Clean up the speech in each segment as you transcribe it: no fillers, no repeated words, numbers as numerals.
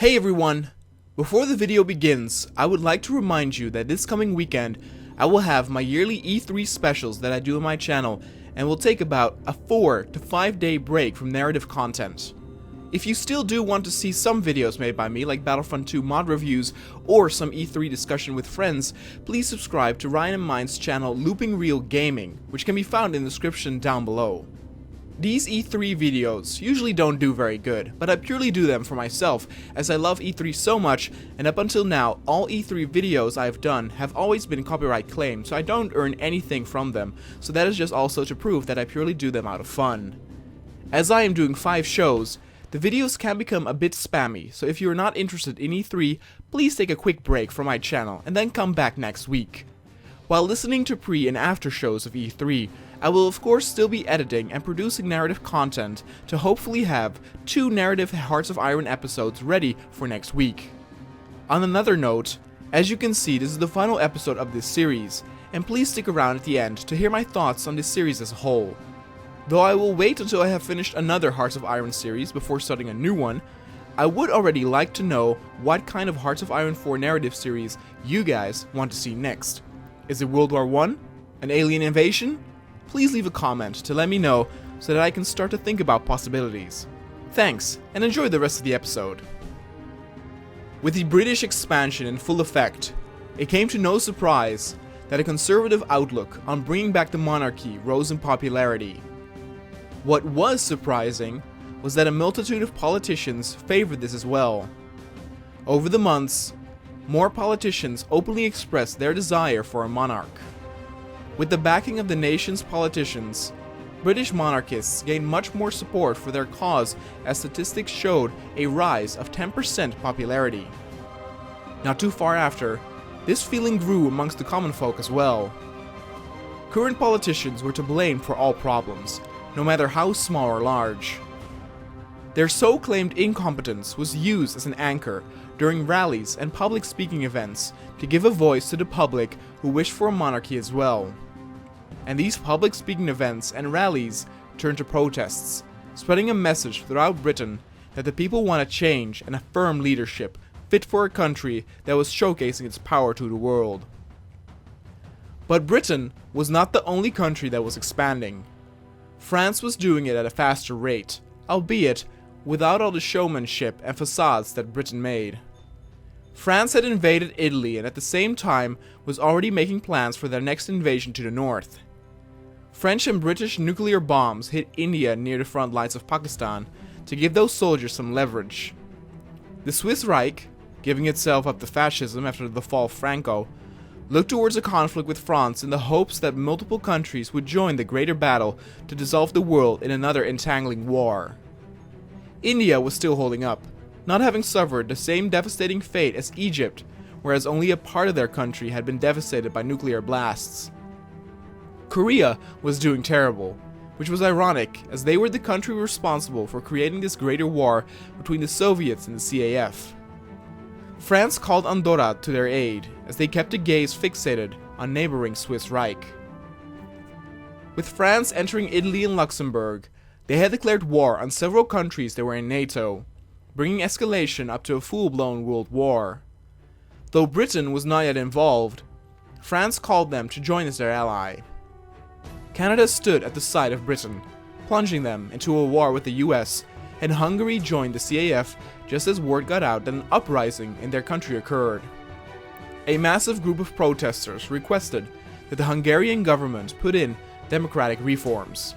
Hey everyone! Before the video begins, I would like to remind you that this coming weekend, I will have my yearly E3 specials that I do on my channel and will take about a 4 to 5 day break from narrative content. If you still do want to see some videos made by me like Battlefront 2 mod reviews or some E3 discussion with friends, please subscribe to Ryan and mine's channel Looping Real Gaming, which can be found in the description down below. These E3 videos usually don't do very good, but I purely do them for myself as I love E3 so much, and up until now all E3 videos I've done have always been copyright claimed, so I don't earn anything from them, so that is just also to prove that I purely do them out of fun. As I am doing 5 shows, the videos can become a bit spammy, so if you are not interested in E3, please take a quick break from my channel and then come back next week. While listening to pre and after shows of E3, I will of course still be editing and producing narrative content to hopefully have 2 narrative Hearts of Iron episodes ready for next week. On another note, as you can see, this is the final episode of this series, and please stick around at the end to hear my thoughts on this series as a whole. Though I will wait until I have finished another Hearts of Iron series before starting a new one, I would already like to know what kind of Hearts of Iron 4 narrative series you guys want to see next. Is it World War I? An alien invasion? Please leave a comment to let me know so that I can start to think about possibilities. Thanks, and enjoy the rest of the episode. With the British expansion in full effect, it came to no surprise that a conservative outlook on bringing back the monarchy rose in popularity. What was surprising was that a multitude of politicians favored this as well. Over the months, more politicians openly expressed their desire for a monarch. With the backing of the nation's politicians, British monarchists gained much more support for their cause as statistics showed a rise of 10% popularity. Not too far after, this feeling grew amongst the common folk as well. Current politicians were to blame for all problems, no matter how small or large. Their so-claimed incompetence was used as an anchor during rallies and public speaking events to give a voice to the public who wished for a monarchy as well. And these public speaking events and rallies turned to protests, spreading a message throughout Britain that the people want a change and a firm leadership fit for a country that was showcasing its power to the world. But Britain was not the only country that was expanding. France was doing it at a faster rate, albeit without all the showmanship and facades that Britain made. France had invaded Italy and at the same time was already making plans for their next invasion to the north. French and British nuclear bombs hit India near the front lines of Pakistan to give those soldiers some leverage. The Swiss Reich, giving itself up to fascism after the fall of Franco, looked towards a conflict with France in the hopes that multiple countries would join the greater battle to dissolve the world in another entangling war. India was still holding up, not having suffered the same devastating fate as Egypt, whereas only a part of their country had been devastated by nuclear blasts. Korea was doing terrible, which was ironic as they were the country responsible for creating this greater war between the Soviets and the CAF. France called Andorra to their aid as they kept a gaze fixated on neighboring Swiss Reich. With France entering Italy and Luxembourg, they had declared war on several countries that were in NATO, bringing escalation up to a full-blown world war. Though Britain was not yet involved, France called them to join as their ally. Canada stood at the side of Britain, plunging them into a war with the US, and Hungary joined the CAF just as word got out that an uprising in their country occurred. A massive group of protesters requested that the Hungarian government put in democratic reforms,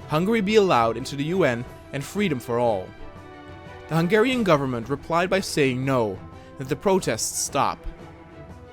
Hungary be allowed into the UN, and freedom for all. The Hungarian government replied by saying no, that the protests stop.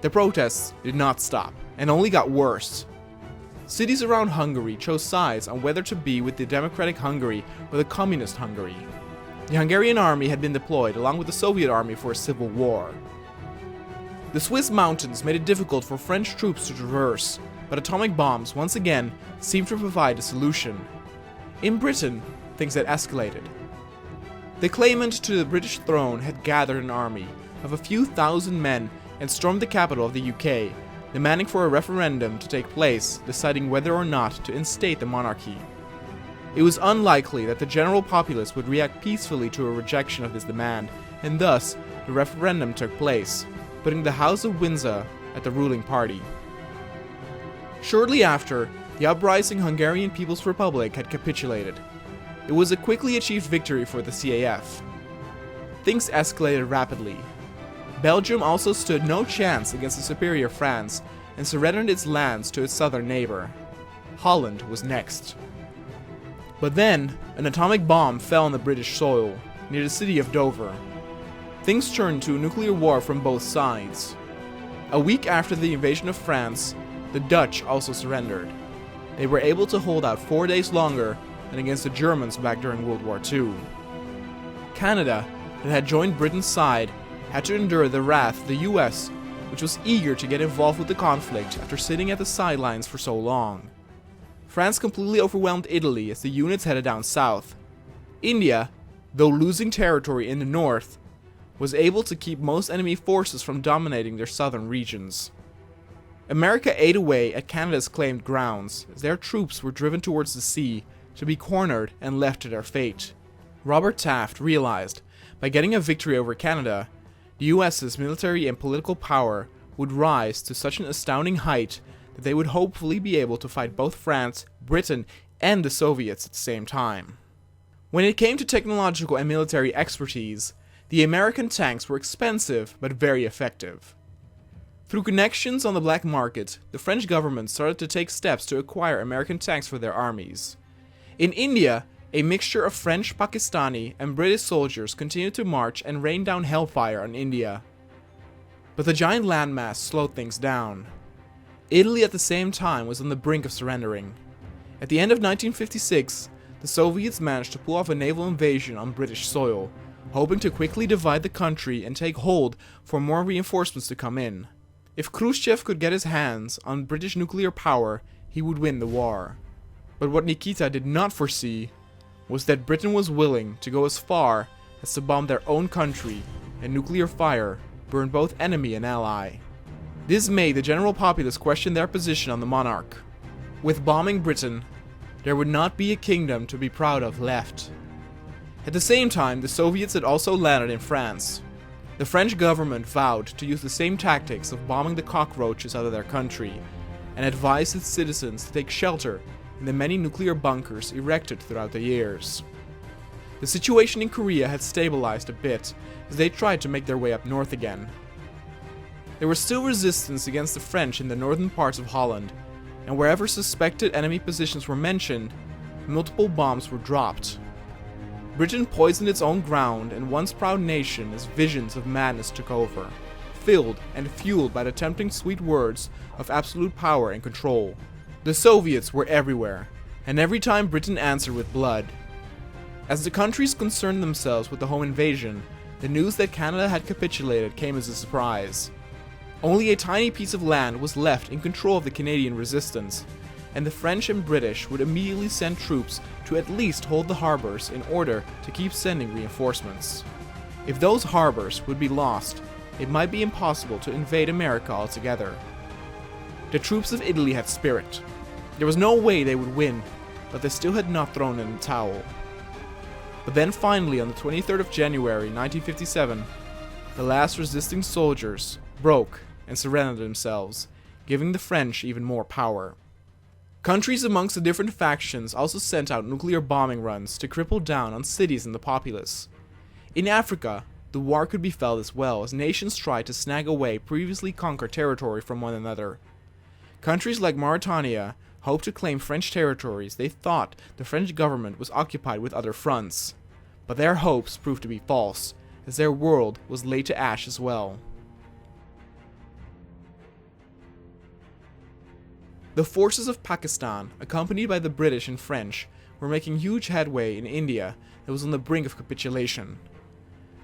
The protests did not stop, and only got worse. Cities around Hungary chose sides on whether to be with the democratic Hungary or the communist Hungary. The Hungarian army had been deployed along with the Soviet army for a civil war. The Swiss mountains made it difficult for French troops to traverse, but atomic bombs once again seemed to provide a solution. In Britain, things had escalated. The claimant to the British throne had gathered an army of a few thousand men and stormed the capital of the UK, demanding for a referendum to take place deciding whether or not to instate the monarchy. It was unlikely that the general populace would react peacefully to a rejection of this demand, and thus the referendum took place, putting the House of Windsor at the ruling party. Shortly after, the uprising Hungarian People's Republic had capitulated. It was a quickly achieved victory for the CAF. Things escalated rapidly. Belgium also stood no chance against the superior France and surrendered its lands to its southern neighbor. Holland was next. But then, an atomic bomb fell on the British soil, near the city of Dover. Things turned to a nuclear war from both sides. A week after the invasion of France, the Dutch also surrendered. They were able to hold out 4 days longer than against the Germans back during World War II. Canada, that had joined Britain's side, had to endure the wrath of the US, which was eager to get involved with the conflict after sitting at the sidelines for so long. France completely overwhelmed Italy as the units headed down south. India, though losing territory in the north, was able to keep most enemy forces from dominating their southern regions. America ate away at Canada's claimed grounds, as their troops were driven towards the sea to be cornered and left to their fate. Robert Taft realized, by getting a victory over Canada, the US's military and political power would rise to such an astounding height that they would hopefully be able to fight both France, Britain, and the Soviets at the same time. When it came to technological and military expertise, the American tanks were expensive but very effective. Through connections on the black market, the French government started to take steps to acquire American tanks for their armies. In India, a mixture of French, Pakistani, and British soldiers continued to march and rain down hellfire on India. But the giant landmass slowed things down. Italy at the same time was on the brink of surrendering. At the end of 1956, the Soviets managed to pull off a naval invasion on British soil, hoping to quickly divide the country and take hold for more reinforcements to come in. If Khrushchev could get his hands on British nuclear power, he would win the war. But what Nikita did not foresee was that Britain was willing to go as far as to bomb their own country, and nuclear fire burned both enemy and ally. This made the general populace question their position on the monarch. With bombing Britain, there would not be a kingdom to be proud of left. At the same time, the Soviets had also landed in France. The French government vowed to use the same tactics of bombing the cockroaches out of their country, and advised its citizens to take shelter in the many nuclear bunkers erected throughout the years. The situation in Korea had stabilized a bit as they tried to make their way up north again. There was still resistance against the French in the northern parts of Holland, and wherever suspected enemy positions were mentioned, multiple bombs were dropped. Britain poisoned its own ground and once proud nation as visions of madness took over, filled and fueled by the tempting sweet words of absolute power and control. The Soviets were everywhere, and every time Britain answered with blood. As the countries concerned themselves with the home invasion, the news that Canada had capitulated came as a surprise. Only a tiny piece of land was left in control of the Canadian resistance, and the French and British would immediately send troops to at least hold the harbors in order to keep sending reinforcements. If those harbors would be lost, it might be impossible to invade America altogether. The troops of Italy had spirit. There was no way they would win, but they still had not thrown in the towel. But then finally, on the 23rd of January 1957, the last resisting soldiers broke and surrendered themselves, giving the French even more power. Countries amongst the different factions also sent out nuclear bombing runs to cripple down on cities and the populace. In Africa, the war could be felt as well as nations tried to snag away previously conquered territory from one another. Countries like Mauritania hoped to claim French territories they thought the French government was occupied with other fronts, but their hopes proved to be false, as their world was laid to ash as well. The forces of Pakistan, accompanied by the British and French, were making huge headway in India that was on the brink of capitulation.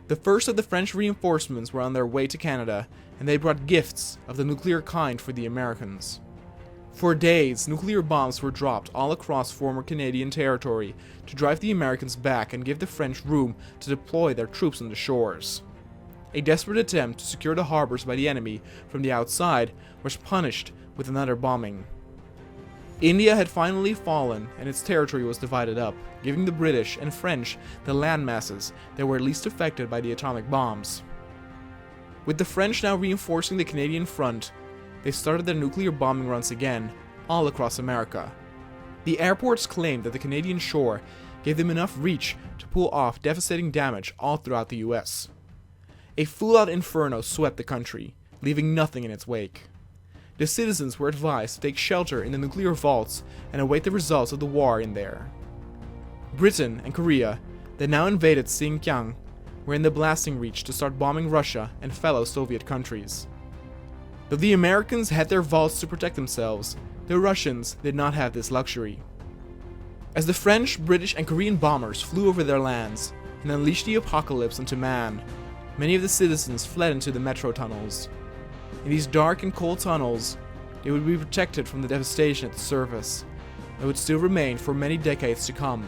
The first of the French reinforcements were on their way to Canada, and they brought gifts of the nuclear kind for the Americans. For days, nuclear bombs were dropped all across former Canadian territory to drive the Americans back and give the French room to deploy their troops on the shores. A desperate attempt to secure the harbors by the enemy from the outside was punished with another bombing. India had finally fallen and its territory was divided up, giving the British and French the land masses that were least affected by the atomic bombs. With the French now reinforcing the Canadian front, they started their nuclear bombing runs again, all across America. The airports claimed that the Canadian shore gave them enough reach to pull off devastating damage all throughout the US. A full-out inferno swept the country, leaving nothing in its wake. The citizens were advised to take shelter in the nuclear vaults and await the results of the war in there. Britain and Korea, that now invaded Xinjiang, were in the blasting reach to start bombing Russia and fellow Soviet countries. Though the Americans had their vaults to protect themselves, the Russians did not have this luxury. As the French, British, and Korean bombers flew over their lands and unleashed the apocalypse onto man, many of the citizens fled into the metro tunnels. In these dark and cold tunnels, they would be protected from the devastation at the surface that would still remain for many decades to come.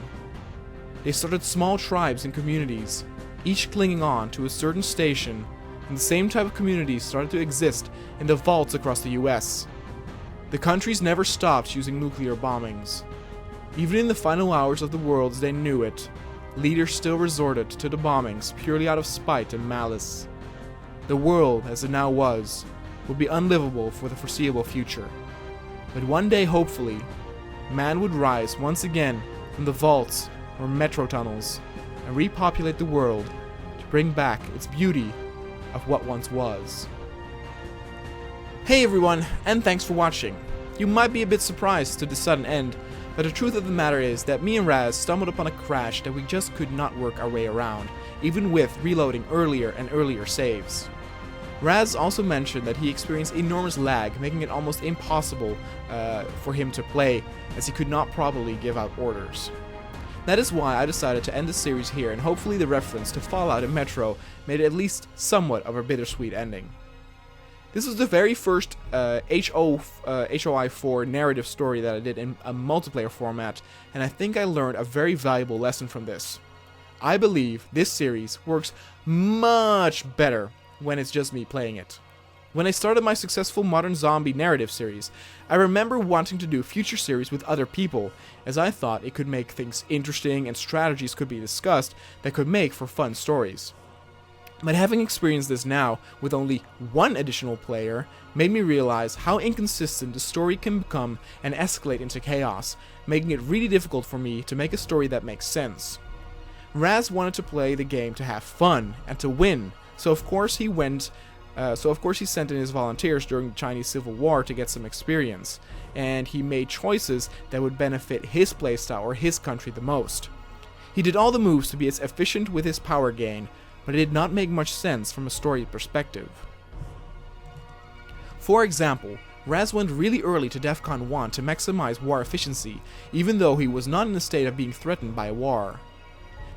They started small tribes and communities, each clinging on to a certain station, and the same type of communities started to exist in the vaults across the US. The countries never stopped using nuclear bombings. Even in the final hours of the world as they knew it, leaders still resorted to the bombings purely out of spite and malice. The world, as it now was, would be unlivable for the foreseeable future. But one day, hopefully, man would rise once again from the vaults or metro tunnels and repopulate the world to bring back its beauty of what once was. Hey everyone, and thanks for watching. You might be a bit surprised to the sudden end, but the truth of the matter is that me and Raz stumbled upon a crash that we just could not work our way around, even with reloading earlier and earlier saves. Raz also mentioned that he experienced enormous lag, making it almost impossible for him to play, as he could not properly give out orders. That is why I decided to end the series here, and hopefully the reference to Fallout and Metro made it at least somewhat of a bittersweet ending. This was the very first HOI4 narrative story that I did in a multiplayer format, and I think I learned a very valuable lesson from this. I believe this series works much better when it's just me playing it. When I started my successful modern zombie narrative series, I remember wanting to do future series with other people, as I thought it could make things interesting and strategies could be discussed that could make for fun stories. But having experienced this now with only one additional player made me realize how inconsistent the story can become and escalate into chaos, making it really difficult for me to make a story that makes sense. Raz wanted to play the game to have fun and to win, so of course he sent in his volunteers during the Chinese Civil War to get some experience, and he made choices that would benefit his playstyle or his country the most. He did all the moves to be as efficient with his power gain, but it did not make much sense from a story perspective. For example, Raz went really early to DEFCON 1 to maximize war efficiency, even though he was not in a state of being threatened by war.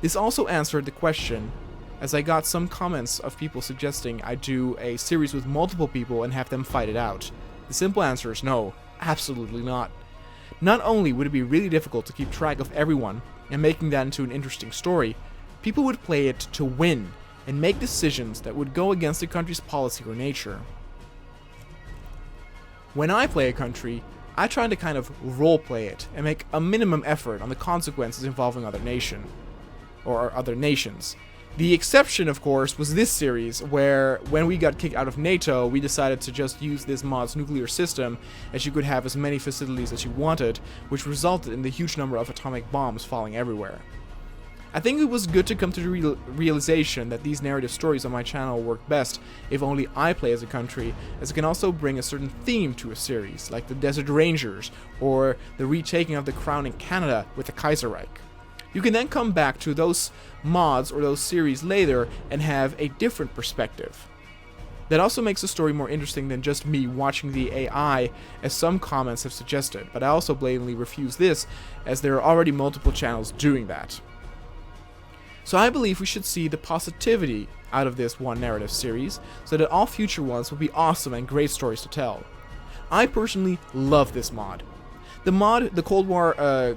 This also answered the question, as I got some comments of people suggesting I do a series with multiple people and have them fight it out. The simple answer is no, absolutely not. Not only would it be really difficult to keep track of everyone and making that into an interesting story, people would play it to win and make decisions that would go against the country's policy or nature. When I play a country, I try to kind of roleplay it and make a minimum effort on the consequences involving other nations. The exception, of course, was this series, where when we got kicked out of NATO, we decided to just use this mod's nuclear system, as you could have as many facilities as you wanted, which resulted in the huge number of atomic bombs falling everywhere. I think it was good to come to the realization that these narrative stories on my channel work best if only I play as a country, as it can also bring a certain theme to a series, like the Desert Rangers, or the retaking of the crown in Canada with the Kaiserreich. You can then come back to those mods or those series later and have a different perspective. That also makes the story more interesting than just me watching the AI, as some comments have suggested, but I also blatantly refuse this, as there are already multiple channels doing that. So I believe we should see the positivity out of this one narrative series, so that all future ones will be awesome and great stories to tell. I personally love this mod. The Cold War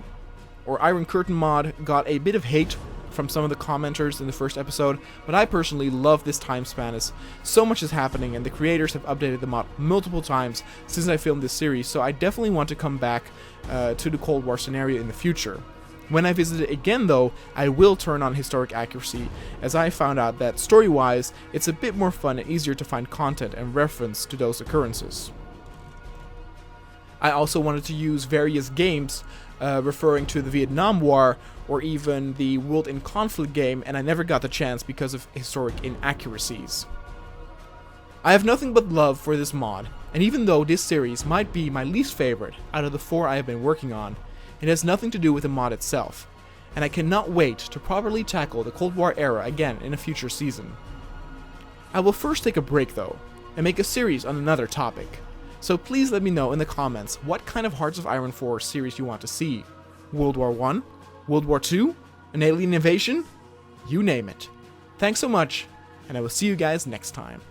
or Iron Curtain mod got a bit of hate from some of the commenters in the first episode, but I personally love this time span, as so much is happening and the creators have updated the mod multiple times since I filmed this series, so I definitely want to come back to the Cold War scenario in the future. When I visit it again though, I will turn on historic accuracy, as I found out that story-wise, it's a bit more fun and easier to find content and reference to those occurrences. I also wanted to use various games referring to the Vietnam War or even the World in Conflict game, and I never got the chance because of historic inaccuracies. I have nothing but love for this mod, and even though this series might be my least favorite out of the 4 I have been working on, it has nothing to do with the mod itself, and I cannot wait to properly tackle the Cold War era again in a future season. I will first take a break though, and make a series on another topic. So please let me know in the comments what kind of Hearts of Iron 4 series you want to see. World War I? World War II? An alien invasion? You name it. Thanks so much, and I will see you guys next time.